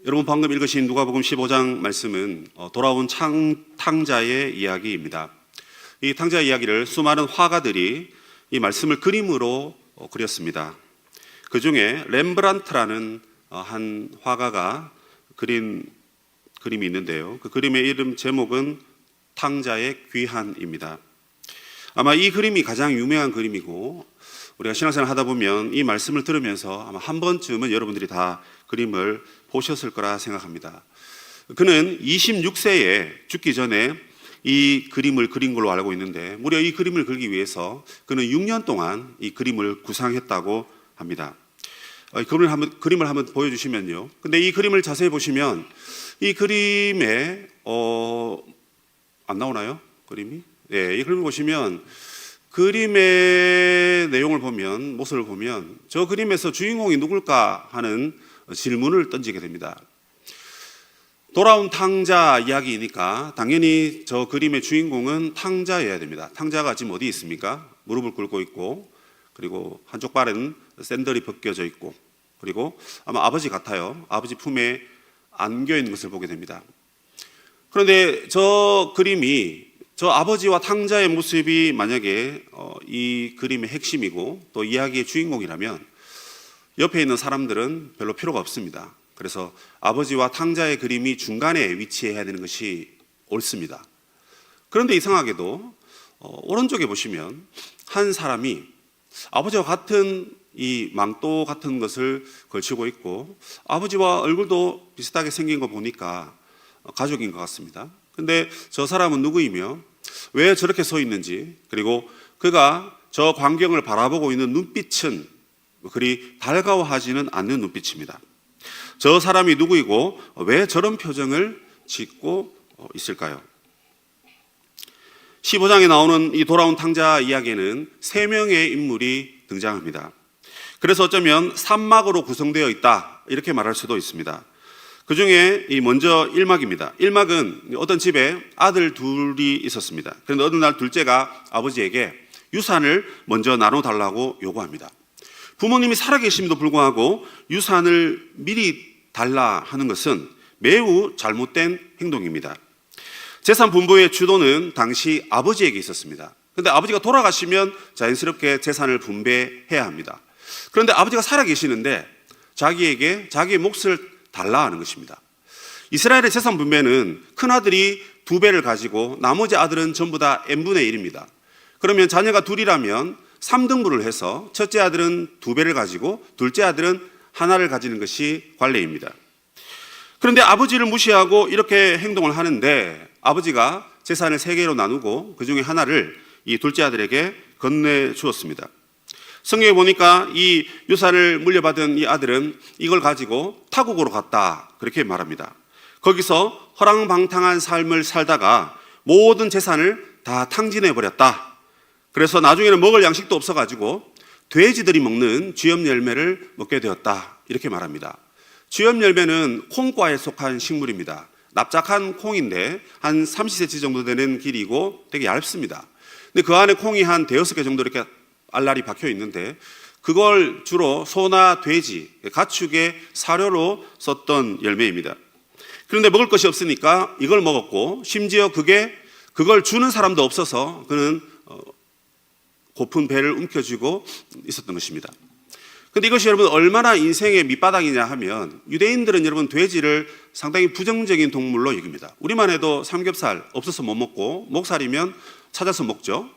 여러분 방금 읽으신 누가복음 15장 말씀은 돌아온 탕자의 이야기입니다. 이 탕자의 이야기를 수많은 화가들이 이 말씀을 그림으로 그렸습니다. 그 중에 렘브란트라는 한 화가가 그린 그림이 있는데요. 그 그림의 이름 제목은 탕자의 귀환입니다. 아마 이 그림이 가장 유명한 그림이고 우리가 신앙생활 하다 보면 이 말씀을 들으면서 아마 한 번쯤은 여러분들이 다 그림을 보셨을 거라 생각합니다. 그는 26세에 죽기 전에 이 그림을 그린 걸로 알고 있는데 무려 이 그림을 그리기 위해서 그는 6년 동안 이 그림을 구상했다고 합니다. 그림을 한번 보여주시면요. 근데 이 그림을 자세히 보시면 이 그림에 안 나오나요? 그림이? 네, 이 그림을 보시면 그림의 내용을 보면, 모습을 보면 저 그림에서 주인공이 누굴까 하는 질문을 던지게 됩니다. 돌아온 탕자 이야기이니까 당연히 저 그림의 주인공은 탕자여야 됩니다. 탕자가 지금 어디 있습니까? 무릎을 꿇고 있고, 그리고 한쪽 발은 샌들이 벗겨져 있고, 그리고 아마 아버지 같아요. 아버지 품에 안겨 있는 것을 보게 됩니다. 그런데 저 그림이, 저 아버지와 탕자의 모습이 만약에 이 그림의 핵심이고 또 이야기의 주인공이라면 옆에 있는 사람들은 별로 필요가 없습니다. 그래서 아버지와 탕자의 그림이 중간에 위치해야 되는 것이 옳습니다. 그런데 이상하게도 오른쪽에 보시면 한 사람이 아버지와 같은 이 망토 같은 것을 걸치고 있고 아버지와 얼굴도 비슷하게 생긴 거 보니까 가족인 것 같습니다. 근데 저 사람은 누구이며 왜 저렇게 서 있는지, 그리고 그가 저 광경을 바라보고 있는 눈빛은 그리 달가워하지는 않는 눈빛입니다. 저 사람이 누구이고 왜 저런 표정을 짓고 있을까요? 15장에 나오는 이 돌아온 탕자 이야기에는 3명의 인물이 등장합니다. 그래서 어쩌면 3막으로 구성되어 있다 이렇게 말할 수도 있습니다. 그 중에 먼저 1막입니다. 1막은 어떤 집에 아들 둘이 있었습니다. 그런데 어느 날 둘째가 아버지에게 유산을 먼저 나눠달라고 요구합니다. 부모님이 살아계심에도 불구하고 유산을 미리 달라 하는 것은 매우 잘못된 행동입니다. 재산 분배의 주도는 당시 아버지에게 있었습니다. 그런데 아버지가 돌아가시면 자연스럽게 재산을 분배해야 합니다. 그런데 아버지가 살아계시는데 자기에게 자기의 몫을 달라 하는 것입니다. 이스라엘의 재산 분배는 큰아들이 2배를 가지고 나머지 아들은 전부 다 n분의 1입니다. 그러면 자녀가 둘이라면 3등분을 해서 첫째 아들은 2배를 가지고 둘째 아들은 하나를 가지는 것이 관례입니다. 그런데 아버지를 무시하고 이렇게 행동을 하는데 아버지가 재산을 3개로 나누고 그 중에 하나를 이 둘째 아들에게 건네주었습니다. 성경에 보니까 이 유산을 물려받은 이 아들은 이걸 가지고 타국으로 갔다 그렇게 말합니다. 거기서 허랑방탕한 삶을 살다가 모든 재산을 다 탕진해버렸다. 그래서 나중에는 먹을 양식도 없어가지고 돼지들이 먹는 쥐염 열매를 먹게 되었다 이렇게 말합니다. 쥐염 열매는 콩과에 속한 식물입니다. 납작한 콩인데 한 30cm 정도 되는 길이고 되게 얇습니다. 근데 그 안에 콩이 한 5-6개 정도 이렇게 알알이 박혀 있는데 그걸 주로 소나 돼지, 가축의 사료로 썼던 열매입니다. 그런데 먹을 것이 없으니까 이걸 먹었고 심지어 그걸 주는 사람도 없어서 그는 고픈 배를 움켜쥐고 있었던 것입니다. 그런데 이것이 여러분 얼마나 인생의 밑바닥이냐 하면 유대인들은 여러분 돼지를 상당히 부정적인 동물로 여깁니다. 우리만 해도 삼겹살 없어서 못 먹고 목살이면 찾아서 먹죠.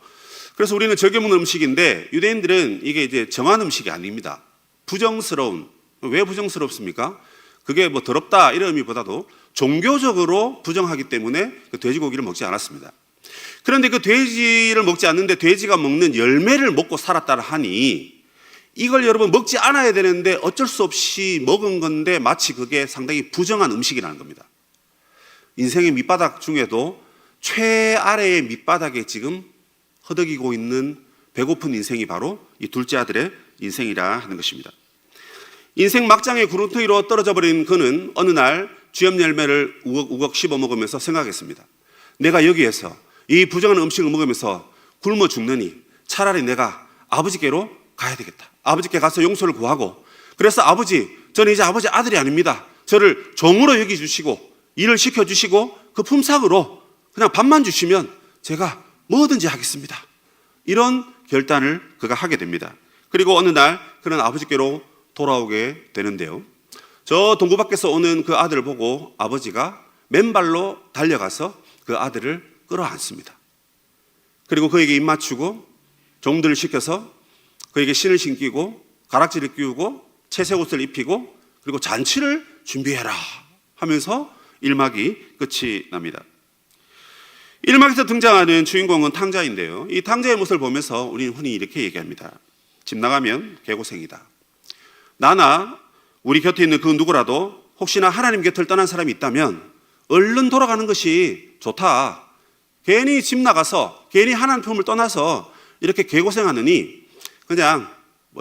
그래서 우리는 즐겨 먹는 음식인데 유대인들은 이게 이제 정한 음식이 아닙니다. 부정스러운. 왜 부정스럽습니까? 그게 뭐 더럽다 이런 의미보다도 종교적으로 부정하기 때문에 그 돼지고기를 먹지 않았습니다. 그런데 그 돼지를 먹지 않는데 돼지가 먹는 열매를 먹고 살았다 하니 이걸 여러분 먹지 않아야 되는데 어쩔 수 없이 먹은 건데 마치 그게 상당히 부정한 음식이라는 겁니다. 인생의 밑바닥 중에도 최아래의 밑바닥에 지금 허덕이고 있는 배고픈 인생이 바로 이 둘째 아들의 인생이라 하는 것입니다. 인생 막장의 구렁텅이로 떨어져 버린 그는 어느 날 쥐염 열매를 우걱우걱 씹어 먹으면서 생각했습니다. 내가 여기에서 이 부정한 음식을 먹으면서 굶어 죽느니 차라리 내가 아버지께로 가야 되겠다. 아버지께 가서 용서를 구하고, 그래서 아버지, 저는 이제 아버지 아들이 아닙니다. 저를 종으로 여기주시고 일을 시켜주시고 그 품삯으로 그냥 밥만 주시면 제가 뭐든지 하겠습니다. 이런 결단을 그가 하게 됩니다. 그리고 어느 날 그는 아버지께로 돌아오게 되는데요. 저 동구 밖에서 오는 그 아들을 보고 아버지가 맨발로 달려가서 그 아들을 끌어안습니다. 그리고 그에게 입 맞추고 종들을 시켜서 그에게 신을 신기고 가락지를 끼우고 채색 옷을 입히고 그리고 잔치를 준비해라 하면서 1막이 끝이 납니다. 1막에서 등장하는 주인공은 탕자인데요. 이 탕자의 모습을 보면서 우리는 흔히 이렇게 얘기합니다. 집 나가면 개고생이다. 나나 우리 곁에 있는 그 누구라도 혹시나 하나님 곁을 떠난 사람이 있다면 얼른 돌아가는 것이 좋다. 괜히 집 나가서 괜히 하나님 품을 떠나서 이렇게 개고생하느니 그냥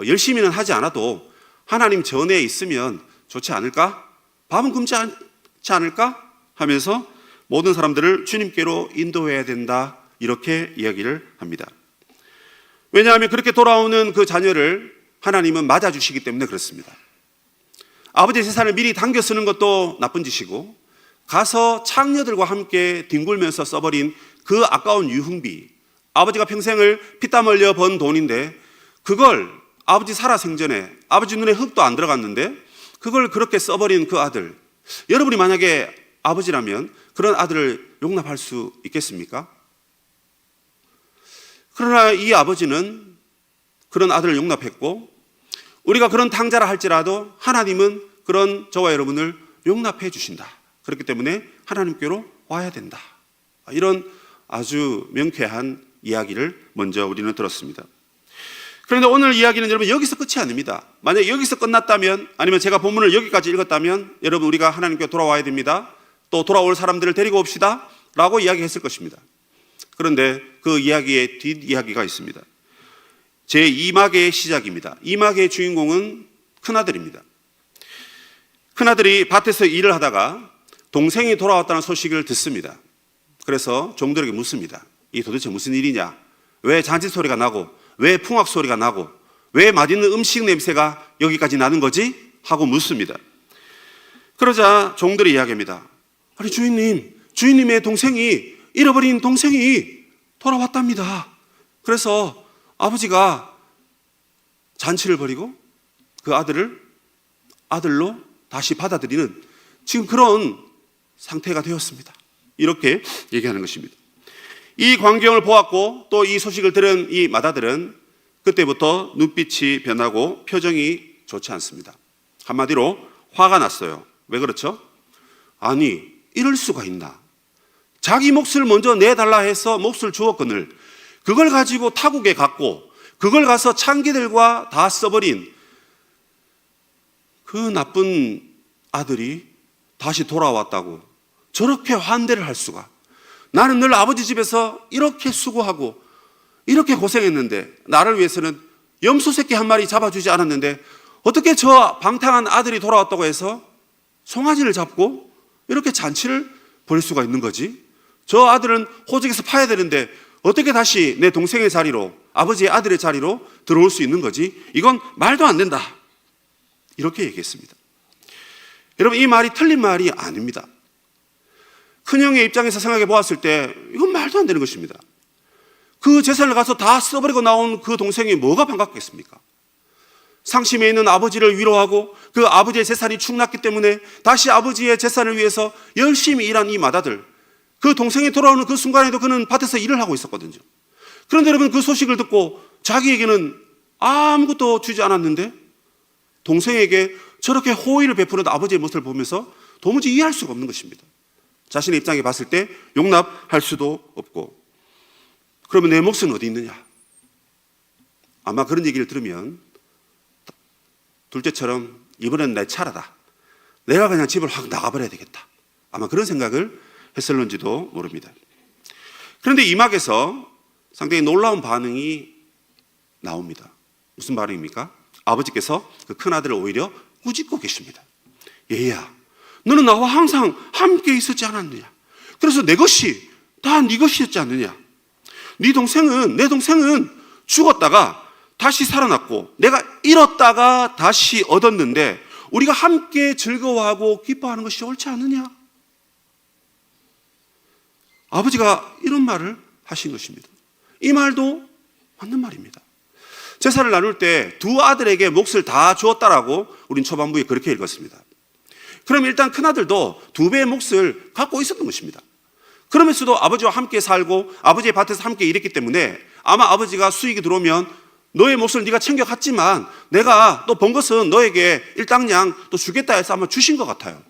열심히는 하지 않아도 하나님 전에 있으면 좋지 않을까? 밥은 굶지 않지 않을까? 하면서 모든 사람들을 주님께로 인도해야 된다. 이렇게 이야기를 합니다. 왜냐하면 그렇게 돌아오는 그 자녀를 하나님은 맞아주시기 때문에 그렇습니다. 아버지의 재산을 미리 당겨 쓰는 것도 나쁜 짓이고 가서 창녀들과 함께 뒹굴면서 써버린 그 아까운 유흥비, 아버지가 평생을 피땀 흘려 번 돈인데 그걸 아버지 살아생전에 아버지 눈에 흙도 안 들어갔는데 그걸 그렇게 써버린 그 아들, 여러분이 만약에 아버지라면 그런 아들을 용납할 수 있겠습니까? 그러나 이 아버지는 그런 아들을 용납했고 우리가 그런 탕자라 할지라도 하나님은 그런 저와 여러분을 용납해 주신다. 그렇기 때문에 하나님께로 와야 된다. 이런 아주 명쾌한 이야기를 먼저 우리는 들었습니다. 그런데 오늘 이야기는 여러분 여기서 끝이 아닙니다. 만약 여기서 끝났다면 아니면 제가 본문을 여기까지 읽었다면 여러분 우리가 하나님께 돌아와야 됩니다. 또 돌아올 사람들을 데리고 옵시다 라고 이야기했을 것입니다. 그런데 그 이야기의 뒷이야기가 있습니다. 제2막의 시작입니다. 2막의 주인공은 큰아들입니다. 큰아들이 밭에서 일을 하다가 동생이 돌아왔다는 소식을 듣습니다. 그래서 종들에게 묻습니다. 이 도대체 무슨 일이냐? 왜 잔치 소리가 나고 왜 풍악 소리가 나고 왜 맛있는 음식 냄새가 여기까지 나는 거지? 하고 묻습니다. 그러자 종들이 이야기합니다. 아니 주인님의 동생이 잃어버린 동생이 돌아왔답니다. 그래서 아버지가 잔치를 벌이고 그 아들을 아들로 다시 받아들이는 지금 그런 상태가 되었습니다. 이렇게 얘기하는 것입니다. 이 광경을 보았고 또 이 소식을 들은 이 맏아들은 그때부터 눈빛이 변하고 표정이 좋지 않습니다. 한마디로 화가 났어요. 왜 그렇죠? 아니 이럴 수가 있나? 자기 몫을 먼저 내달라 해서 몫을 주었거늘 그걸 가지고 타국에 갔고 그걸 가서 창기들과 다 써버린 그 나쁜 아들이 다시 돌아왔다고 저렇게 환대를 할 수가. 나는 늘 아버지 집에서 이렇게 수고하고 이렇게 고생했는데 나를 위해서는 염소 새끼 한 마리 잡아주지 않았는데 어떻게 저 방탕한 아들이 돌아왔다고 해서 송아지를 잡고 이렇게 잔치를 벌일 수가 있는 거지? 저 아들은 호적에서 파야 되는데 어떻게 다시 내 동생의 자리로 아버지의 아들의 자리로 들어올 수 있는 거지? 이건 말도 안 된다. 이렇게 얘기했습니다. 여러분 이 말이 틀린 말이 아닙니다. 큰형의 입장에서 생각해 보았을 때 이건 말도 안 되는 것입니다. 그 재산을 가서 다 써버리고 나온 그 동생이 뭐가 반갑겠습니까? 상심에 있는 아버지를 위로하고 그 아버지의 재산이 축났기 때문에 다시 아버지의 재산을 위해서 열심히 일한 이 맏아들, 그 동생이 돌아오는 그 순간에도 그는 밭에서 일을 하고 있었거든요. 그런데 여러분 그 소식을 듣고 자기에게는 아무것도 주지 않았는데 동생에게 저렇게 호의를 베푸는 아버지의 모습을 보면서 도무지 이해할 수가 없는 것입니다. 자신의 입장에 봤을 때 용납할 수도 없고 그러면 내 몫은 어디 있느냐? 아마 그런 얘기를 들으면 둘째처럼 이번엔 내 차례다. 내가 그냥 집을 확 나가버려야 되겠다. 아마 그런 생각을 했을런지도 모릅니다. 그런데 이 막에서 상당히 놀라운 반응이 나옵니다. 무슨 반응입니까? 아버지께서 그 큰아들을 오히려 꾸짖고 계십니다. 얘야, 너는 나와 항상 함께 있었지 않았느냐? 그래서 내 것이 다 네 것이었지 않느냐? 내 동생은 죽었다가 다시 살아났고 내가 잃었다가 다시 얻었는데 우리가 함께 즐거워하고 기뻐하는 것이 옳지 않느냐? 아버지가 이런 말을 하신 것입니다. 이 말도 맞는 말입니다. 제사를 나눌 때 두 아들에게 몫을 다 주었다라고 우린 초반부에 그렇게 읽었습니다. 그럼 일단 큰아들도 두 배의 몫을 갖고 있었던 것입니다. 그러면서도 아버지와 함께 살고 아버지의 밭에서 함께 일했기 때문에 아마 아버지가 수익이 들어오면 너의 몫을 네가 챙겨갔지만 내가 또 번 것은 너에게 일당량 또 주겠다 해서 아마 주신 것 같아요.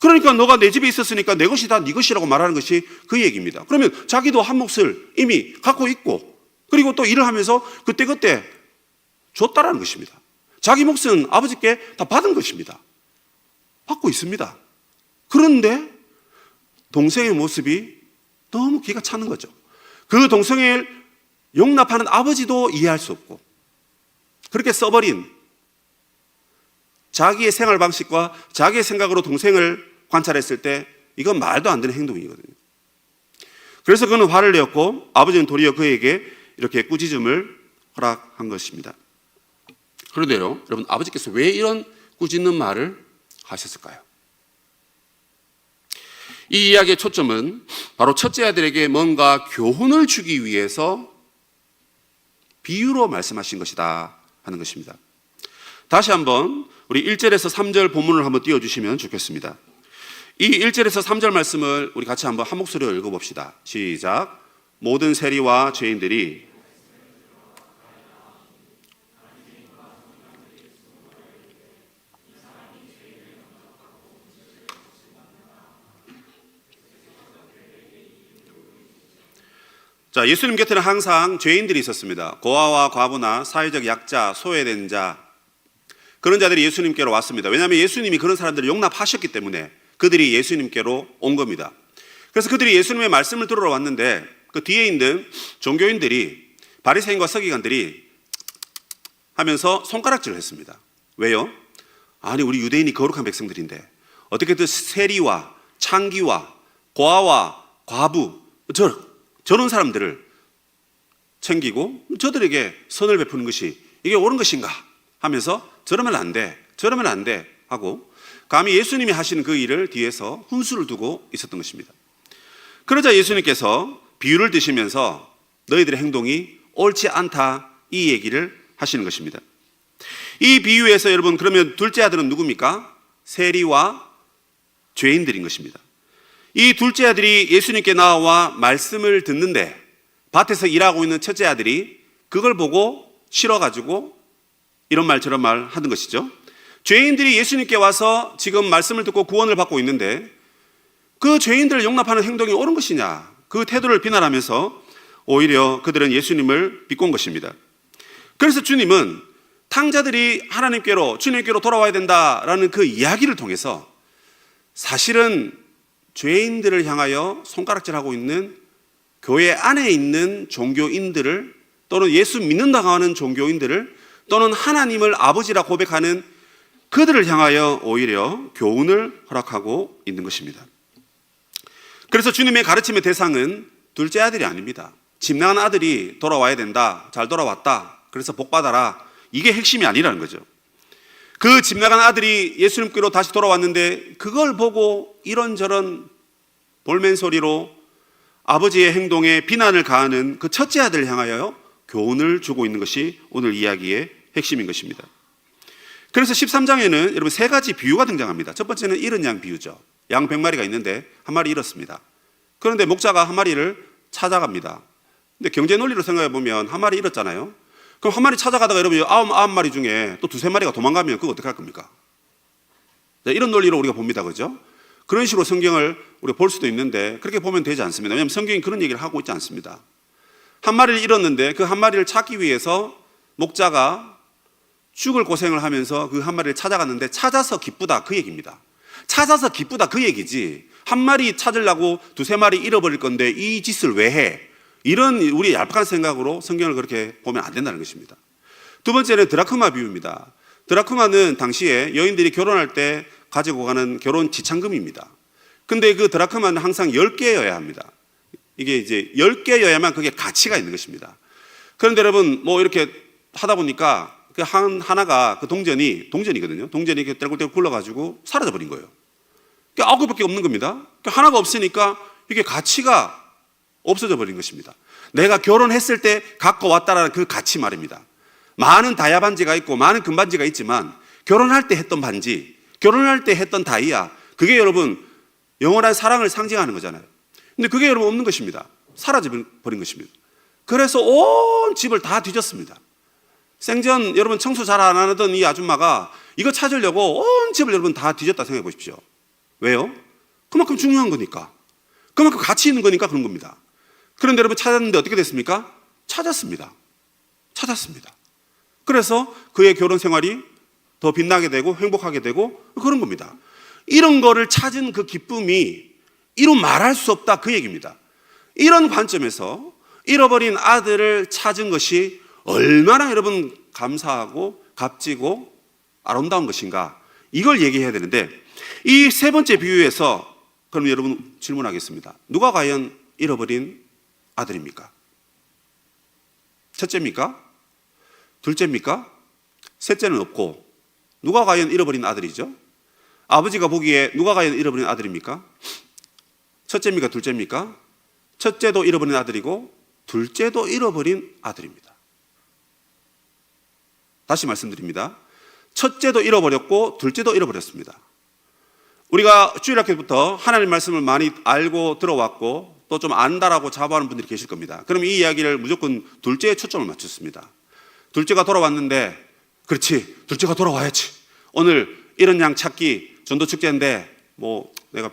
그러니까 너가 내 집에 있었으니까 내 것이 다 네 것이라고 말하는 것이 그 얘기입니다. 그러면 자기도 한 몫을 이미 갖고 있고 그리고 또 일을 하면서 그때그때 줬다라는 것입니다. 자기 몫은 아버지께 다 받은 것입니다. 받고 있습니다. 그런데 동생의 모습이 너무 기가 차는 거죠. 그 동생을 용납하는 아버지도 이해할 수 없고 그렇게 써버린 자기의 생활 방식과 자기의 생각으로 동생을 관찰했을 때 이건 말도 안 되는 행동이거든요. 그래서 그는 화를 내었고 아버지는 도리어 그에게 이렇게 꾸짖음을 허락한 것입니다. 그런데요, 여러분, 아버지께서 왜 이런 꾸짖는 말을 하셨을까요? 이 이야기의 초점은 바로 첫째 아들에게 뭔가 교훈을 주기 위해서 비유로 말씀하신 것이다 하는 것입니다. 다시 한번 우리 1절에서 3절 본문을 한번 띄워주시면 좋겠습니다. 이 1절에서 3절 말씀을 우리 같이 한번 한 목소리로 읽어봅시다. 시작. 모든 세리와 죄인들이 자, 예수님 곁에는 항상 죄인들이 있었습니다. 고아와 과부나 사회적 약자, 소외된 자, 그런 자들이 예수님께로 왔습니다. 왜냐하면 예수님이 그런 사람들을 용납하셨기 때문에 그들이 예수님께로 온 겁니다. 그래서 그들이 예수님의 말씀을 들으러 왔는데 그 뒤에 있는 종교인들이, 바리새인과 서기관들이 하면서 손가락질을 했습니다. 왜요? 아니, 우리 유대인이 거룩한 백성들인데 어떻게 그 세리와 창기와 고아와 과부 저런 사람들을 챙기고 저들에게 선을 베푸는 것이 이게 옳은 것인가 하면서 저러면 안 돼, 저러면 안 돼 하고 감히 예수님이 하시는 그 일을 뒤에서 훈수를 두고 있었던 것입니다. 그러자 예수님께서 비유를 드시면서 너희들의 행동이 옳지 않다 이 얘기를 하시는 것입니다. 이 비유에서 여러분, 그러면 둘째 아들은 누굽니까? 세리와 죄인들인 것입니다. 이 둘째 아들이 예수님께 나와 말씀을 듣는데 밭에서 일하고 있는 첫째 아들이 그걸 보고 싫어가지고 이런 말 저런 말 하는 것이죠. 죄인들이 예수님께 와서 지금 말씀을 듣고 구원을 받고 있는데 그 죄인들을 용납하는 행동이 옳은 것이냐, 그 태도를 비난하면서 오히려 그들은 예수님을 비꼰 것입니다. 그래서 주님은 탕자들이 하나님께로, 주님께로 돌아와야 된다라는 그 이야기를 통해서 사실은 죄인들을 향하여 손가락질하고 있는 교회 안에 있는 종교인들을, 또는 예수 믿는다고 하는 종교인들을, 또는 하나님을 아버지라 고백하는 그들을 향하여 오히려 교훈을 허락하고 있는 것입니다. 그래서 주님의 가르침의 대상은 둘째 아들이 아닙니다. 집 나간 아들이 돌아와야 된다, 잘 돌아왔다, 그래서 복 받아라, 이게 핵심이 아니라는 거죠. 그 집 나간 아들이 예수님께로 다시 돌아왔는데 그걸 보고 이런저런 볼멘소리로 아버지의 행동에 비난을 가하는 그 첫째 아들을 향하여 교훈을 주고 있는 것이 오늘 이야기의 핵심인 것입니다. 그래서 13장에는 여러분 세 가지 비유가 등장합니다. 첫 번째는 잃은 양 비유죠. 양 100마리가 있는데 한 마리 잃었습니다. 그런데 목자가 한 마리를 찾아갑니다. 근데 경제 논리로 생각해 보면 한 마리 잃었잖아요. 그럼 한 마리 찾아가다가 여러분 9마리 중에 또 두세 마리가 도망가면 그거 어떻게 할 겁니까? 이런 논리로 우리가 봅니다. 그죠? 그런 식으로 성경을 우리가 볼 수도 있는데 그렇게 보면 되지 않습니다. 왜냐하면 성경이 그런 얘기를 하고 있지 않습니다. 한 마리를 잃었는데 그 한 마리를 찾기 위해서 목자가 죽을 고생을 하면서 그 한 마리를 찾아갔는데 찾아서 기쁘다 그 얘기입니다. 찾아서 기쁘다 그 얘기지 한 마리 찾으려고 두세 마리 잃어버릴 건데 이 짓을 왜 해? 이런 우리 얄팍한 생각으로 성경을 그렇게 보면 안 된다는 것입니다. 두 번째는 드라크마 비유입니다. 드라크마는 당시에 여인들이 결혼할 때 가지고 가는 결혼 지참금입니다. 근데 그 드라크마는 항상 10개여야 합니다. 이게 이제 10개여야만 그게 가치가 있는 것입니다. 그런데 여러분 뭐 이렇게 하다 보니까 하나가 그 동전이거든요. 동전이 이렇게 떼굴떼굴 굴러가지고 사라져버린 거예요. 9개밖에 없는 겁니다. 하나가 없으니까 이게 가치가 없어져 버린 것입니다. 내가 결혼했을 때 갖고 왔다라는 그 가치 말입니다. 많은 다이아 반지가 있고 많은 금 반지가 있지만 결혼할 때 했던 반지, 결혼할 때 했던 다이아, 그게 여러분 영원한 사랑을 상징하는 거잖아요. 근데 그게 여러분 없는 것입니다. 사라져버린 것입니다. 그래서 온 집을 다 뒤졌습니다. 생전 여러분 청소 잘 안 하던 이 아줌마가 이거 찾으려고 온 집을 여러분 다 뒤졌다 생각해 보십시오. 왜요? 그만큼 중요한 거니까. 그만큼 가치 있는 거니까 그런 겁니다. 그런데 여러분 찾았는데 어떻게 됐습니까? 찾았습니다. 그래서 그의 결혼 생활이 더 빛나게 되고 행복하게 되고 그런 겁니다. 이런 거를 찾은 그 기쁨이 이루 말할 수 없다, 그 얘기입니다. 이런 관점에서 잃어버린 아들을 찾은 것이 얼마나 여러분 감사하고 값지고 아름다운 것인가, 이걸 얘기해야 되는데, 이 세 번째 비유에서 그럼 여러분 질문하겠습니다. 누가 과연 잃어버린 아들입니까? 첫째입니까? 둘째입니까? 셋째는 없고 누가 과연 잃어버린 아들이죠? 아버지가 보기에 누가 과연 잃어버린 아들입니까? 첫째입니까? 둘째입니까? 첫째도 잃어버린 아들이고 둘째도 잃어버린 아들입니다. 다시 말씀드립니다. 첫째도 잃어버렸고 둘째도 잃어버렸습니다. 우리가 주일학교부터 하나님 말씀을 많이 알고 들어왔고 또 좀 안다라고 자부하는 분들이 계실 겁니다. 그럼 이 이야기를 무조건 둘째에 초점을 맞췄습니다. 둘째가 돌아왔는데, 그렇지, 둘째가 돌아와야지. 오늘 이런 양 찾기 전도 축제인데 내가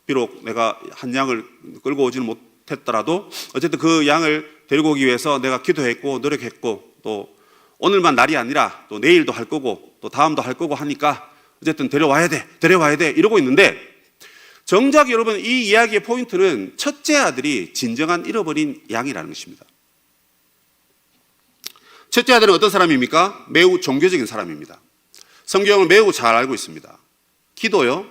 비록 내가 한 양을 끌고 오지는 못했더라도 어쨌든 그 양을 데리고 오기 위해서 내가 기도했고 노력했고 또 오늘만 날이 아니라 또 내일도 할 거고 또 다음도 할 거고 하니까 어쨌든 데려와야 돼 이러고 있는데, 정작 여러분 이 이야기의 포인트는 첫째 아들이 진정한 잃어버린 양이라는 것입니다. 첫째 아들은 어떤 사람입니까? 매우 종교적인 사람입니다. 성경을 매우 잘 알고 있습니다. 기도요,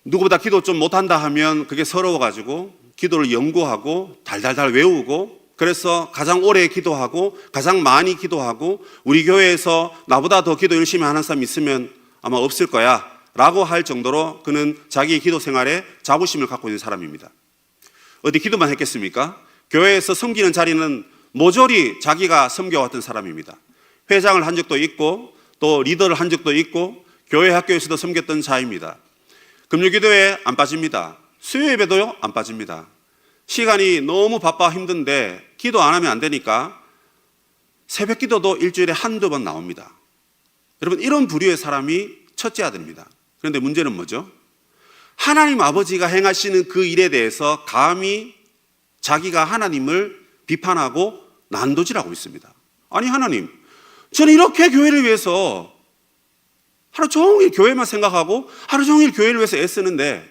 누구보다 기도 좀 못한다 하면 그게 서러워가지고 기도를 연구하고 달달달 외우고, 그래서 가장 오래 기도하고 가장 많이 기도하고 우리 교회에서 나보다 더 기도 열심히 하는 사람이 있으면 아마 없을 거야 라고 할 정도로 그는 자기의 기도 생활에 자부심을 갖고 있는 사람입니다. 어디 기도만 했겠습니까? 교회에서 섬기는 자리는 모조리 자기가 섬겨왔던 사람입니다. 회장을 한 적도 있고 또 리더를 한 적도 있고 교회 학교에서도 섬겼던 자입니다. 금요기도에 안 빠집니다. 수요예배도요 안 빠집니다. 시간이 너무 바빠 힘든데 기도 안 하면 안 되니까 새벽 기도도 일주일에 한두 번 나옵니다. 여러분, 이런 부류의 사람이 첫째 아들입니다. 그런데 문제는 뭐죠? 하나님 아버지가 행하시는 그 일에 대해서 감히 자기가 하나님을 비판하고 난도질하고 있습니다. 아니 하나님, 저는 이렇게 교회를 위해서 하루 종일 교회만 생각하고 하루 종일 교회를 위해서 애쓰는데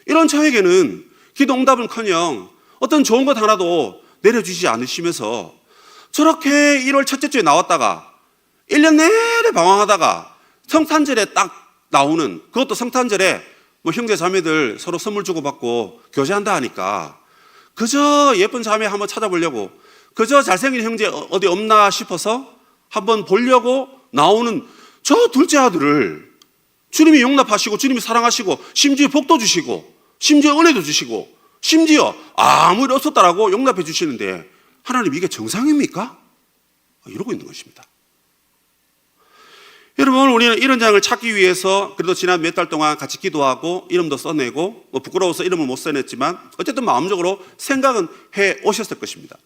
이런 저에게는 기도 응답은커녕 어떤 좋은 것 하나도 내려주시지 않으시면서 저렇게 1월 첫째 주에 나왔다가 1년 내내 방황하다가 성탄절에 딱 나오는, 그것도 성탄절에 형제 자매들 서로 선물 주고받고 교제한다 하니까 그저 예쁜 자매 한번 찾아보려고, 그저 잘생긴 형제 어디 없나 싶어서 한번 보려고 나오는 저 둘째 아들을 주님이 용납하시고 주님이 사랑하시고 심지어 복도 주시고 심지어 은혜도 주시고 심지어 아무 일 없었다라고 용납해 주시는데 하나님, 이게 정상입니까? 이러고 있는 것입니다. 여러분, 우리는 이런 장을 찾기 위해서 그래도 지난 몇 달 동안 같이 기도하고 이름도 써내고 부끄러워서 이름을 못 써냈지만 어쨌든 마음적으로 생각은 해 오셨을 것입니다.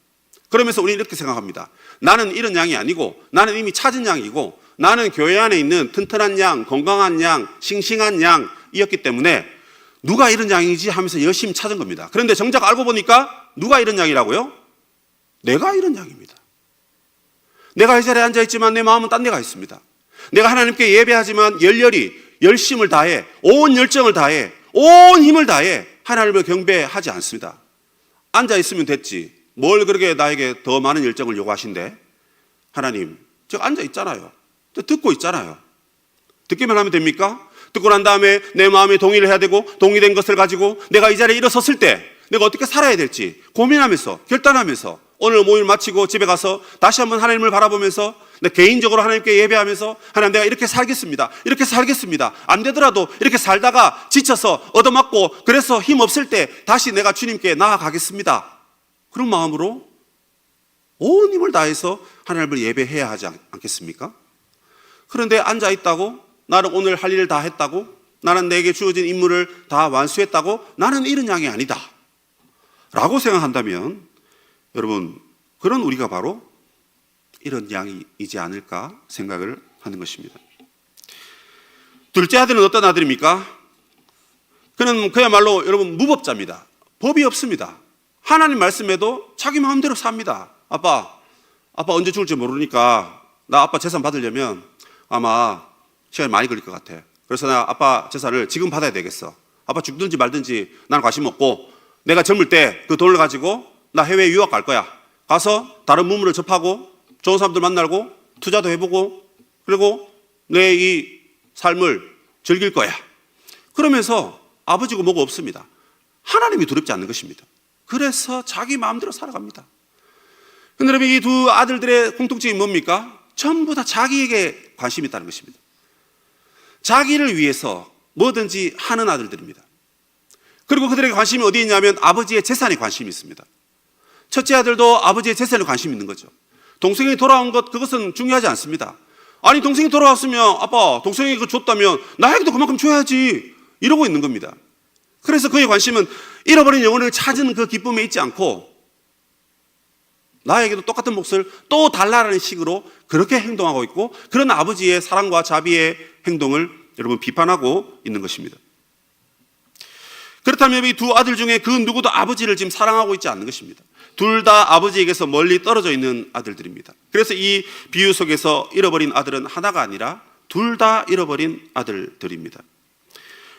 그러면서 우리는 이렇게 생각합니다. 나는 이런 양이 아니고 나는 이미 찾은 양이고 나는 교회 안에 있는 튼튼한 양, 건강한 양, 싱싱한 양이었기 때문에 누가 이런 양이지 하면서 열심히 찾은 겁니다. 그런데 정작 알고 보니까 누가 이런 양이라고요? 내가 이런 양입니다. 내가 이 자리에 앉아있지만 내 마음은 딴 데가 있습니다. 내가 하나님께 예배하지만 열렬히 열심을 다해 온 열정을 다해 온 힘을 다해 하나님을 경배하지 않습니다. 앉아있으면 됐지 뭘 그렇게 나에게 더 많은 열정을 요구하신대? 하나님, 제가 앉아있잖아요. 듣고 있잖아요. 듣기만 하면 됩니까? 듣고 난 다음에 내 마음에 동의를 해야 되고 동의된 것을 가지고 내가 이 자리에 일어섰을 때 내가 어떻게 살아야 될지 고민하면서 결단하면서 오늘 모임을 마치고 집에 가서 다시 한번 하나님을 바라보면서 근데 개인적으로 하나님께 예배하면서 하나님 내가 이렇게 살겠습니다. 이렇게 살겠습니다. 안 되더라도 이렇게 살다가 지쳐서 얻어맞고 그래서 힘없을 때 다시 내가 주님께 나아가겠습니다. 그런 마음으로 온 힘을 다해서 하나님을 예배해야 하지 않겠습니까? 그런데 앉아있다고 나는 오늘 할 일을 다 했다고 나는 내게 주어진 임무를 다 완수했다고 나는 이런 양이 아니다 라고 생각한다면 여러분 그런 우리가 바로 이런 양이지 않을까 생각을 하는 것입니다. 둘째 아들은 어떤 아들입니까? 그는 그야말로 여러분 무법자입니다. 법이 없습니다. 하나님 말씀에도 자기 마음대로 삽니다. 아빠 언제 죽을지 모르니까 나 아빠 재산 받으려면 아마 시간이 많이 걸릴 것 같아. 그래서 나 아빠 재산을 지금 받아야 되겠어. 아빠 죽든지 말든지 나는 관심 없고 내가 젊을 때 그 돈을 가지고 나 해외 유학 갈 거야. 가서 다른 문물을 접하고 좋은 사람들 만나고 투자도 해보고 그리고 내 이 삶을 즐길 거야. 그러면서 아버지고 뭐고 없습니다. 하나님이 두렵지 않는 것입니다. 그래서 자기 마음대로 살아갑니다. 근데 여러분 이 두 아들들의 공통점이 뭡니까? 전부 다 자기에게 관심이 있다는 것입니다. 자기를 위해서 뭐든지 하는 아들들입니다. 그리고 그들에게 관심이 어디 있냐면 아버지의 재산에 관심이 있습니다. 첫째 아들도 아버지의 재산에 관심이 있는 거죠. 동생이 돌아온 것 그것은 중요하지 않습니다. 아니 동생이 돌아왔으면 아빠 동생이 그거 줬다면 나에게도 그만큼 줘야지 이러고 있는 겁니다. 그래서 그의 관심은 잃어버린 영혼을 찾은 그 기쁨에 있지 않고 나에게도 똑같은 몫을 또 달라라는 식으로 그렇게 행동하고 있고 그런 아버지의 사랑과 자비의 행동을 여러분 비판하고 있는 것입니다. 그렇다면 이 두 아들 중에 그 누구도 아버지를 지금 사랑하고 있지 않는 것입니다. 둘 다 아버지에게서 멀리 떨어져 있는 아들들입니다. 그래서 이 비유 속에서 잃어버린 아들은 하나가 아니라 둘 다 잃어버린 아들들입니다.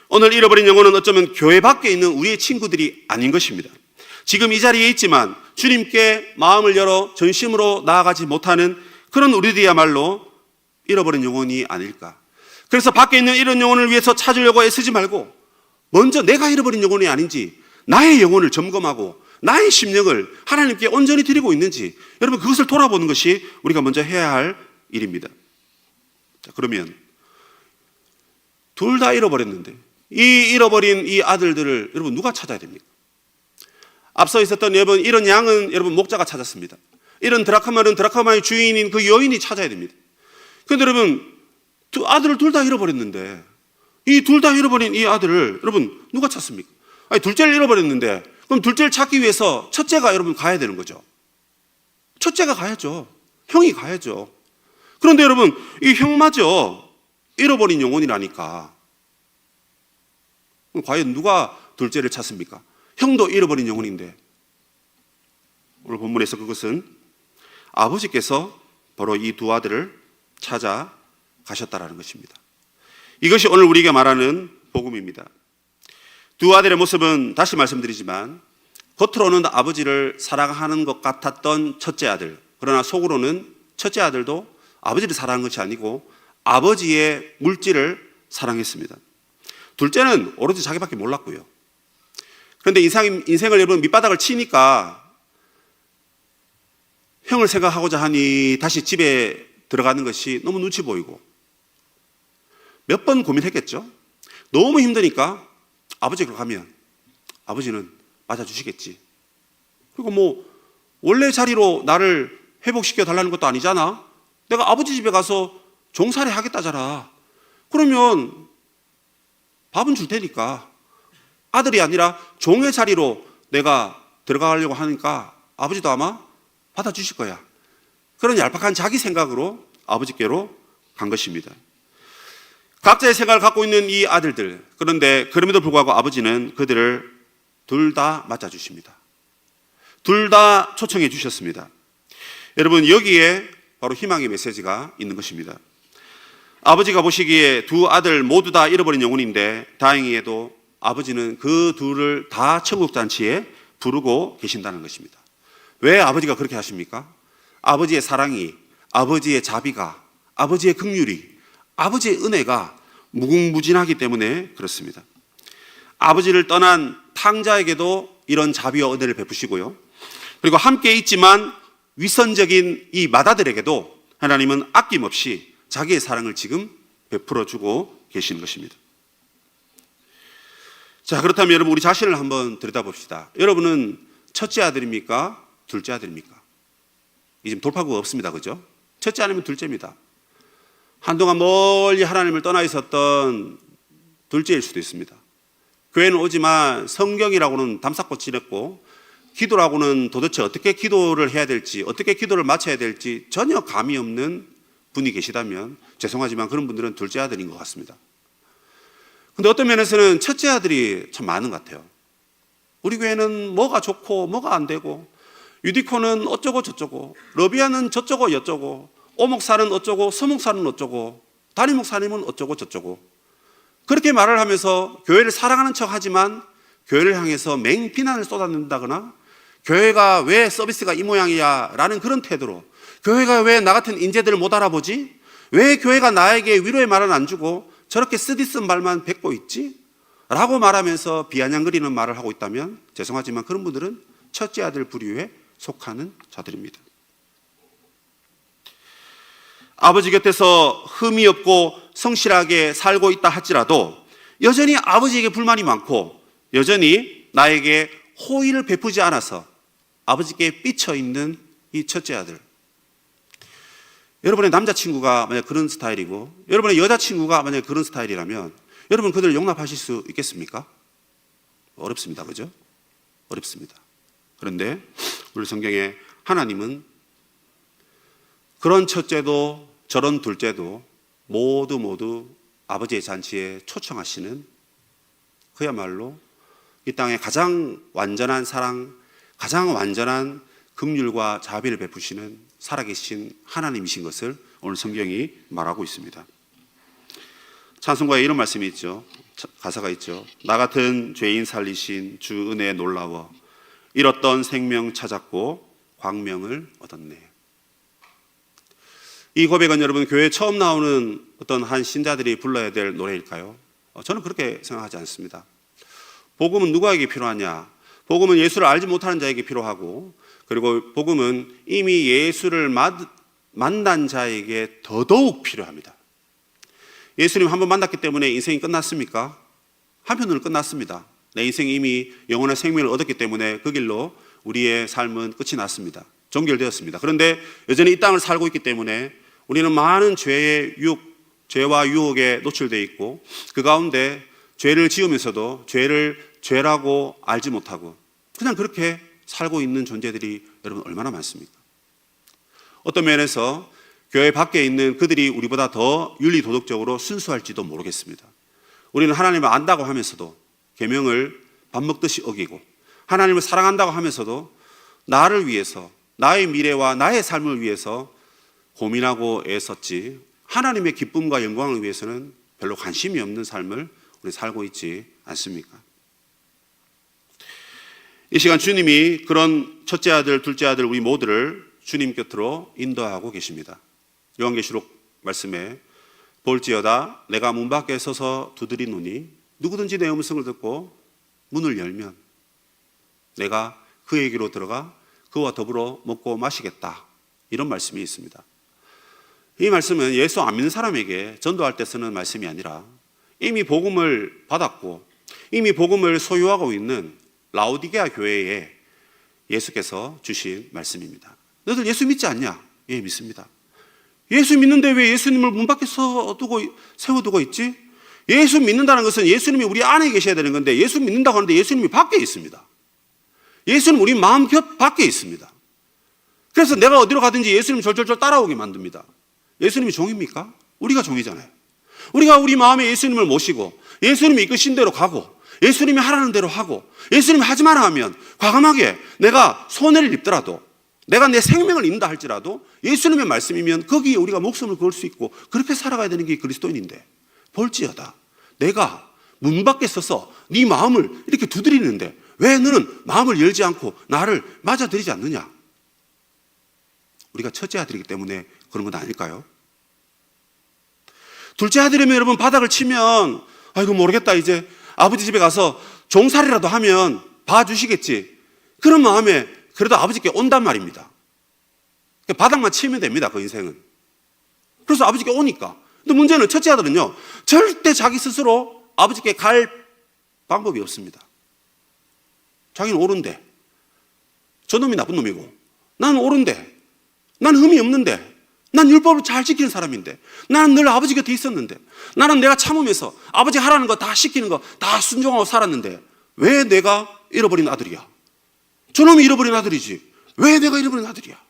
오늘 잃어버린 영혼은 어쩌면 교회 밖에 있는 우리의 친구들이 아닌 것입니다. 지금 이 자리에 있지만 주님께 마음을 열어 전심으로 나아가지 못하는 그런 우리들이야말로 잃어버린 영혼이 아닐까. 그래서 밖에 있는 이런 영혼을 위해서 찾으려고 애쓰지 말고 먼저 내가 잃어버린 영혼이 아닌지 나의 영혼을 점검하고 나의 심령을 하나님께 온전히 드리고 있는지 여러분 그것을 돌아보는 것이 우리가 먼저 해야 할 일입니다. 자, 그러면 둘 다 잃어버렸는데 이 잃어버린 이 아들들을 여러분 누가 찾아야 됩니까? 앞서 있었던 여러분 이런 양은 여러분 목자가 찾았습니다. 이런 드라크마는 드라크마의 주인인 그 여인이 찾아야 됩니다. 그런데 여러분 두 아들을 둘 다 잃어버렸는데 이 둘 다 잃어버린 이 아들을 여러분 누가 찾습니까? 아니 둘째를 잃어버렸는데 그럼 둘째를 찾기 위해서 첫째가 여러분 가야 되는 거죠. 첫째가 가야죠. 형이 가야죠. 그런데 여러분 이 형마저 잃어버린 영혼이라니까 그럼 과연 누가 둘째를 찾습니까? 형도 잃어버린 영혼인데 오늘 본문에서 그것은 아버지께서 바로 이 두 아들을 찾아 가셨다라는 것입니다. 이것이 오늘 우리에게 말하는 복음입니다. 두 아들의 모습은 다시 말씀드리지만 겉으로는 아버지를 사랑하는 것 같았던 첫째 아들, 그러나 속으로는 첫째 아들도 아버지를 사랑한 것이 아니고 아버지의 물질을 사랑했습니다. 둘째는 오로지 자기밖에 몰랐고요. 그런데 인생을 여러분 밑바닥을 치니까 형을 생각하고자 하니 다시 집에 들어가는 것이 너무 눈치 보이고 몇 번 고민했겠죠. 너무 힘드니까 아버지로 가면 아버지는 맞아주시겠지. 그리고 뭐 원래 자리로 나를 회복시켜 달라는 것도 아니잖아. 내가 아버지 집에 가서 종살이 하겠다잖아. 그러면 밥은 줄 테니까 아들이 아니라 종의 자리로 내가 들어가려고 하니까 아버지도 아마 받아주실 거야. 그런 얄팍한 자기 생각으로 아버지께로 간 것입니다. 각자의 생각을 갖고 있는 이 아들들, 그런데 그럼에도 불구하고 아버지는 그들을 둘 다 맞아주십니다. 둘 다 초청해 주셨습니다. 여러분 여기에 바로 희망의 메시지가 있는 것입니다. 아버지가 보시기에 두 아들 모두 다 잃어버린 영혼인데 다행히도 아버지는 그 둘을 다 천국잔치에 부르고 계신다는 것입니다. 왜 아버지가 그렇게 하십니까? 아버지의 사랑이, 아버지의 자비가, 아버지의 긍휼이, 아버지의 은혜가 무궁무진하기 때문에 그렇습니다. 아버지를 떠난 탕자에게도 이런 자비와 은혜를 베푸시고요. 그리고 함께 있지만 위선적인 이 맏아들에게도 하나님은 아낌없이 자기의 사랑을 지금 베풀어주고 계시는 것입니다. 자, 그렇다면 여러분 우리 자신을 한번 들여다봅시다. 여러분은 첫째 아들입니까? 둘째 아들입니까? 이 지금 돌파구가 없습니다. 그죠? 첫째 아니면 둘째입니다. 한동안 멀리 하나님을 떠나 있었던 둘째일 수도 있습니다. 교회는 오지만 성경이라고는 담쌓고 지냈고 기도라고는 도대체 어떻게 기도를 해야 될지, 어떻게 기도를 마쳐야 될지 전혀 감이 없는 분이 계시다면 죄송하지만 그런 분들은 둘째 아들인 것 같습니다. 근데 어떤 면에서는 첫째 아들이 참 많은 것 같아요. 우리 교회는 뭐가 좋고 뭐가 안 되고, 유디코는 어쩌고 저쩌고, 러비아는 저쩌고 여쩌고, 오목사는 어쩌고 서목사는 어쩌고, 담임목사님은 어쩌고 저쩌고, 그렇게 말을 하면서 교회를 사랑하는 척 하지만 교회를 향해서 맹비난을 쏟아낸다거나, 교회가 왜 서비스가 이 모양이야 라는 그런 태도로, 교회가 왜 나 같은 인재들을 못 알아보지? 왜 교회가 나에게 위로의 말은 안 주고 저렇게 쓰디쓴 말만 뱉고 있지? 라고 말하면서 비아냥거리는 말을 하고 있다면 죄송하지만 그런 분들은 첫째 아들 부류에 속하는 자들입니다. 아버지 곁에서 흠이 없고 성실하게 살고 있다 할지라도 여전히 아버지에게 불만이 많고 여전히 나에게 호의를 베푸지 않아서 아버지께 삐쳐있는 이 첫째 아들, 여러분의 남자친구가 만약 그런 스타일이고 여러분의 여자친구가 만약 그런 스타일이라면 여러분 그들을 용납하실 수 있겠습니까? 어렵습니다. 그죠? 어렵습니다. 그런데 우리 성경에 하나님은 그런 첫째도 저런 둘째도 모두 아버지의 잔치에 초청하시는, 그야말로 이 땅의 가장 완전한 사랑, 가장 완전한 긍휼과 자비를 베푸시는 살아계신 하나님이신 것을 오늘 성경이 말하고 있습니다. 찬송가에 이런 말씀이 있죠. 가사가 있죠. 나 같은 죄인 살리신 주 은혜에 놀라워 잃었던 생명 찾았고 광명을 얻었네. 이 고백은 여러분 교회에 처음 나오는 어떤 한 신자들이 불러야 될 노래일까요? 저는 그렇게 생각하지 않습니다. 복음은 누구에게 필요하냐? 복음은 예수를 알지 못하는 자에게 필요하고, 그리고 복음은 이미 예수를 만난 자에게 더더욱 필요합니다. 예수님 한 번 만났기 때문에 인생이 끝났습니까? 한편으로는 끝났습니다. 내 인생이 이미 영원한 생명을 얻었기 때문에 그 길로 우리의 삶은 끝이 났습니다. 종결되었습니다. 그런데 여전히 이 땅을 살고 있기 때문에 우리는 많은 죄와 유혹에 노출되어 있고, 그 가운데 죄를 지으면서도 죄를 죄라고 알지 못하고 그냥 그렇게 살고 있는 존재들이 여러분 얼마나 많습니까? 어떤 면에서 교회 밖에 있는 그들이 우리보다 더 윤리도덕적으로 순수할지도 모르겠습니다. 우리는 하나님을 안다고 하면서도 계명을 밥 먹듯이 어기고, 하나님을 사랑한다고 하면서도 나를 위해서, 나의 미래와 나의 삶을 위해서 고민하고 애썼지 하나님의 기쁨과 영광을 위해서는 별로 관심이 없는 삶을 우리 살고 있지 않습니까? 이 시간 주님이 그런 첫째 아들, 둘째 아들 우리 모두를 주님 곁으로 인도하고 계십니다. 요한계시록 말씀에 볼지어다 내가 문 밖에 서서 두드리노니 누구든지 내 음성을 듣고 문을 열면 내가 그에게로 들어가 그와 더불어 먹고 마시겠다, 이런 말씀이 있습니다. 이 말씀은 예수 안 믿는 사람에게 전도할 때 쓰는 말씀이 아니라 이미 복음을 받았고 이미 복음을 소유하고 있는 라오디게아 교회에 예수께서 주신 말씀입니다. 너희들 예수 믿지 않냐? 예, 믿습니다. 예수 믿는데 왜 예수님을 문 밖에 세워두고 있지? 예수 믿는다는 것은 예수님이 우리 안에 계셔야 되는 건데, 예수 믿는다고 하는데 예수님이 밖에 있습니다. 예수는 우리 마음 곁 밖에 있습니다. 그래서 내가 어디로 가든지 예수님 절절절 따라오게 만듭니다. 예수님이 종입니까? 우리가 종이잖아요. 우리가 우리 마음에 예수님을 모시고 예수님이 이끄신 대로 가고 예수님이 하라는 대로 하고 예수님이 하지 마라 하면 과감하게 내가 손해를 입더라도, 내가 내 생명을 잃는다 할지라도 예수님의 말씀이면 거기에 우리가 목숨을 걸 수 있고 그렇게 살아가야 되는 게 그리스도인인데, 볼지어다 내가 문 밖에 서서 네 마음을 이렇게 두드리는데 왜 너는 마음을 열지 않고 나를 맞아들이지 않느냐? 우리가 첫째 아들이기 때문에 그런 건 아닐까요? 둘째 아들이면 여러분 바닥을 치면 아이고 모르겠다, 이제 아버지 집에 가서 종살이라도 하면 봐주시겠지, 그런 마음에 그래도 아버지께 온단 말입니다. 바닥만 치면 됩니다. 그 인생은 그래서 아버지께 오니까. 근데 문제는 첫째 아들은요, 절대 자기 스스로 아버지께 갈 방법이 없습니다. 자기는 옳은데, 저놈이 나쁜 놈이고, 나는 옳은데, 나는 흠이 없는데, 난 율법을 잘 지키는 사람인데, 나는 늘 아버지 곁에 있었는데, 나는 내가 참으면서 아버지 하라는 거 다 시키는 거 다 순종하고 살았는데, 왜 내가 잃어버린 아들이야? 저놈이 잃어버린 아들이지. 왜 내가 잃어버린 아들이야?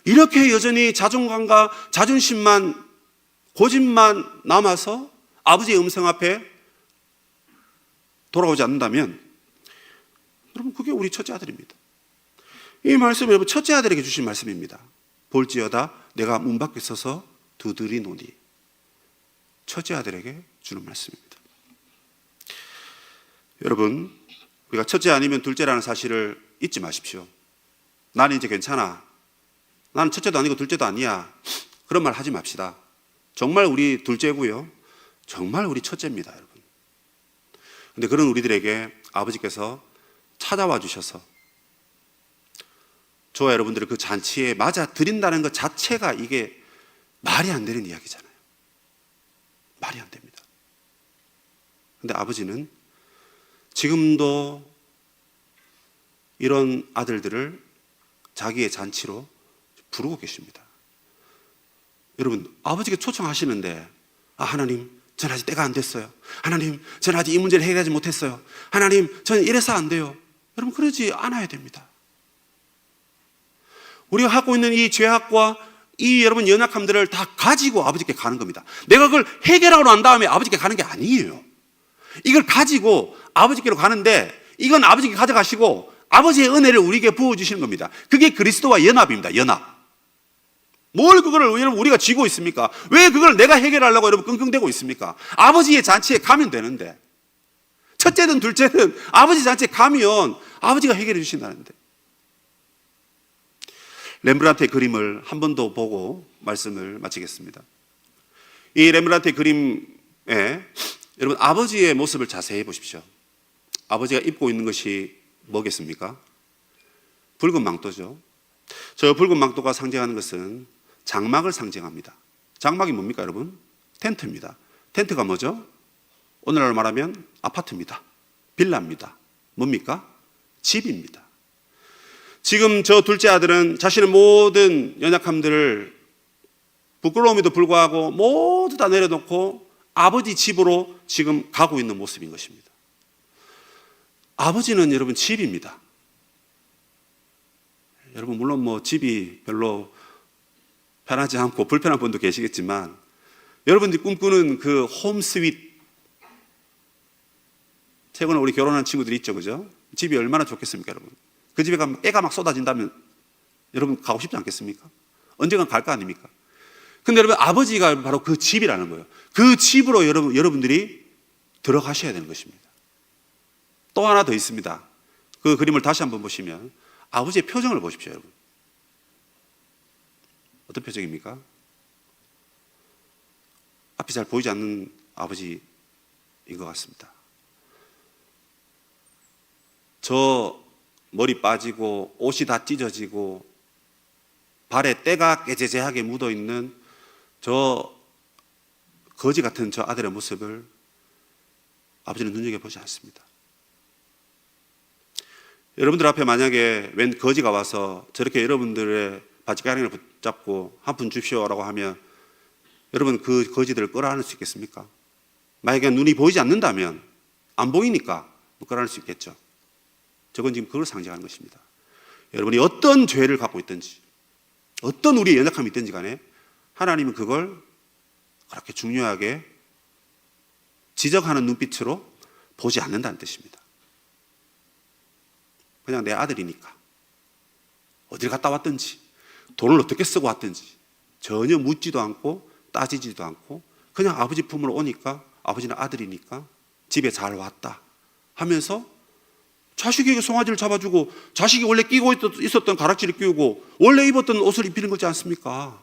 이렇게 여전히 자존감과 자존심만, 고집만 남아서 아버지의 음성 앞에 돌아오지 않는다면, 여러분, 그게 우리 첫째 아들입니다. 이 말씀은 여러분, 첫째 아들에게 주신 말씀입니다. 볼지어다 내가 문 밖에 서서 두드리노니. 첫째 아들에게 주는 말씀입니다. 여러분, 우리가 첫째 아니면 둘째라는 사실을 잊지 마십시오. 나는 이제 괜찮아. 나는 첫째도 아니고 둘째도 아니야. 그런 말 하지 맙시다. 정말 우리 둘째고요. 정말 우리 첫째입니다, 여러분. 근데 그런 우리들에게 아버지께서 찾아와 주셔서 저와 여러분들을 그 잔치에 맞아 드린다는 것 자체가 이게 말이 안 되는 이야기잖아요. 말이 안 됩니다. 근데 아버지는 지금도 이런 아들들을 자기의 잔치로 부르고 계십니다. 여러분, 아버지께 초청하시는데, 하나님, 전 아직 때가 안 됐어요. 하나님, 전 아직 이 문제를 해결하지 못했어요. 하나님, 저는 이래서 안 돼요. 여러분, 그러지 않아야 됩니다. 우리가 갖고 있는 이 죄악과 이 여러분 연약함들을 다 가지고 아버지께 가는 겁니다. 내가 그걸 해결하고 난 다음에 아버지께 가는 게 아니에요. 이걸 가지고 아버지께로 가는데, 이건 아버지께 가져가시고 아버지의 은혜를 우리에게 부어주시는 겁니다. 그게 그리스도와 연합입니다. 연합. 뭘 그거를 여러분 우리가 쥐고 있습니까? 왜 그걸 내가 해결하려고 여러분 끙끙대고 있습니까? 아버지의 잔치에 가면 되는데, 첫째든 둘째든 아버지 잔치에 가면 아버지가 해결해 주신다는데. 렘브란트의 그림을 한 번 더 보고 말씀을 마치겠습니다. 이 렘브란트의 그림에 여러분 아버지의 모습을 자세히 보십시오. 아버지가 입고 있는 것이 뭐겠습니까? 붉은 망토죠. 저 붉은 망토가 상징하는 것은 장막을 상징합니다. 장막이 뭡니까, 여러분? 텐트입니다. 텐트가 뭐죠? 오늘날 말하면 아파트입니다. 빌라입니다. 뭡니까? 집입니다. 지금 저 둘째 아들은 자신의 모든 연약함들을 부끄러움에도 불구하고 모두 다 내려놓고 아버지 집으로 지금 가고 있는 모습인 것입니다. 아버지는 여러분 집입니다. 여러분 물론 뭐 집이 별로 편하지 않고 불편한 분도 계시겠지만, 여러분들이 꿈꾸는 그 홈 스윗, 최근에 우리 결혼한 친구들이 있죠, 그죠? 집이 얼마나 좋겠습니까, 여러분? 그 집에 가면 애가 막 쏟아진다면 여러분 가고 싶지 않겠습니까? 언젠간 갈 거 아닙니까? 근데 여러분 아버지가 바로 그 집이라는 거예요. 그 집으로 여러분들이 들어가셔야 되는 것입니다. 또 하나 더 있습니다. 그 그림을 다시 한번 보시면 아버지의 표정을 보십시오, 여러분. 어떤 표정입니까? 앞이 잘 보이지 않는 아버지인 것 같습니다. 저 머리 빠지고 옷이 다 찢어지고 발에 때가 깨재재하게 묻어있는 저 거지 같은 저 아들의 모습을 아버지는 눈여겨보지 않습니다. 여러분들 앞에 만약에 웬 거지가 와서 저렇게 여러분들의 바지가랑이를 붙잡고 한 푼 줍시오라고 하면 여러분 그 거지들을 끌어안을 수 있겠습니까? 만약에 눈이 보이지 않는다면, 안 보이니까 끌어안을 수 있겠죠. 저건 지금 그걸 상징하는 것입니다. 여러분이 어떤 죄를 갖고 있든지, 어떤 우리의 연약함이 있든지 간에 하나님은 그걸 그렇게 중요하게 지적하는 눈빛으로 보지 않는다는 뜻입니다. 그냥 내 아들이니까 어딜 갔다 왔든지 돈을 어떻게 쓰고 왔든지 전혀 묻지도 않고 따지지도 않고 그냥 아버지 품으로 오니까 아버지는 아들이니까 집에 잘 왔다 하면서 자식에게 송아지를 잡아주고, 자식이 원래 끼고 있었던 가락지를 끼우고 원래 입었던 옷을 입히는 거지 않습니까?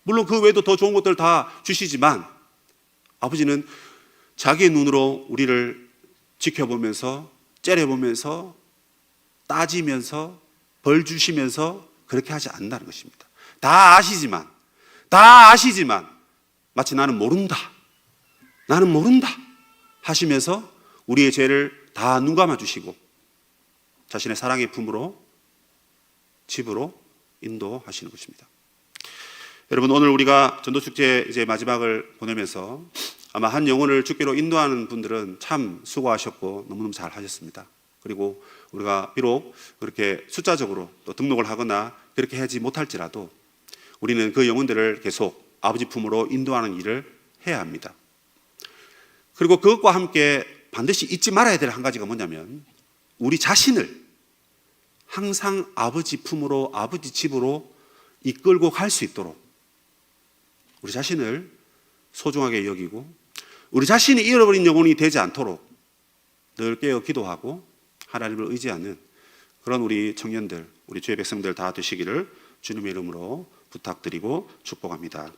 물론 그 외에도 더 좋은 것들 다 주시지만 아버지는 자기의 눈으로 우리를 지켜보면서 째려보면서 따지면서 벌 주시면서 그렇게 하지 않는다는 것입니다. 다 아시지만, 다 아시지만 마치 나는 모른다 하시면서 우리의 죄를 다 눈감아 주시고 자신의 사랑의 품으로 집으로 인도하시는 것입니다. 여러분, 오늘 우리가 전도축제 이제 마지막을 보내면서 아마 한 영혼을 주께로 인도하는 분들은 참 수고하셨고 너무너무 잘 하셨습니다. 그리고 우리가 비록 그렇게 숫자적으로 또 등록을 하거나 그렇게 하지 못할지라도 우리는 그 영혼들을 계속 아버지 품으로 인도하는 일을 해야 합니다. 그리고 그것과 함께 반드시 잊지 말아야 될 한 가지가 뭐냐면 우리 자신을 항상 아버지 품으로, 아버지 집으로 이끌고 갈 수 있도록 우리 자신을 소중하게 여기고 우리 자신이 잃어버린 영혼이 되지 않도록 늘 깨어 기도하고 하나님을 의지하는 그런 우리 청년들, 우리 주의 백성들 다 되시기를 주님의 이름으로 부탁드리고 축복합니다.